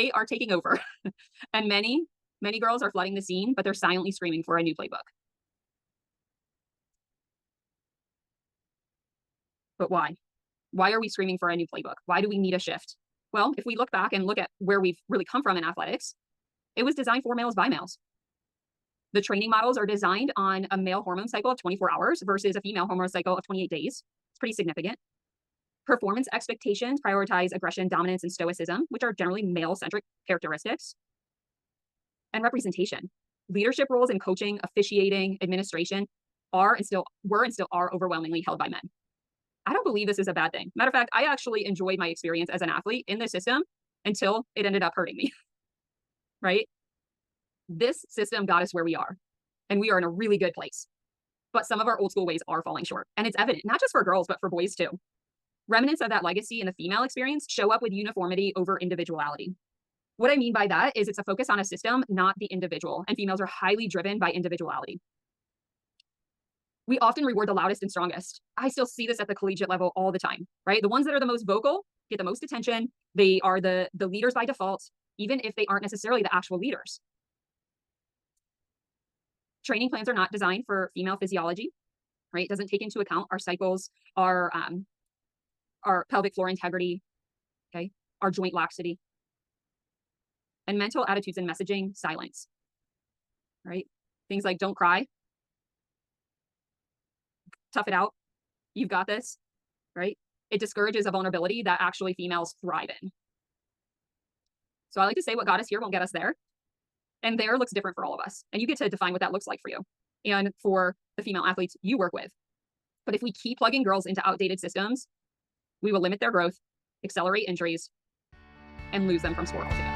they are taking over. And many girls are flooding the scene, but they're silently screaming for a new playbook. But why? Why are we screaming for a new playbook? Why do we need a shift? Well, if we look back and look at where we've really come from in athletics, it was designed for males by males. The training models are designed on a male hormone cycle of 24 hours versus a female hormone cycle of 28 days. It's pretty significant. Performance expectations prioritize aggression, dominance, and stoicism, which are generally male-centric characteristics. And representation. Leadership roles in coaching, officiating, administration were and still are overwhelmingly held by men. I don't believe this is a bad thing. Matter of fact, I actually enjoyed my experience as an athlete in this system until it ended up hurting me, right? This system got us where we are, and we are in a really good place. But some of our old school ways are falling short, and it's evident, not just for girls, but for boys too. Remnants of that legacy in the female experience show up with uniformity over individuality. What I mean by that is it's a focus on a system, not the individual, and females are highly driven by individuality. We often reward the loudest and strongest. I still see this at the collegiate level all the time, right? The ones that are the most vocal get the most attention. They are the leaders by default, even if they aren't necessarily the actual leaders. Training plans are not designed for female physiology, right? It doesn't take into account our cycles, our pelvic floor integrity, okay, our joint laxity, and mental attitudes and messaging, silence, right? Things like don't cry, tough it out, you've got this, right? It discourages a vulnerability that actually females thrive in. So I like to say what got us here won't get us there. And there looks different for all of us. And you get to define what that looks like for you and for the female athletes you work with. But if we keep plugging girls into outdated systems, we will limit their growth, accelerate injuries, and lose them from sport altogether.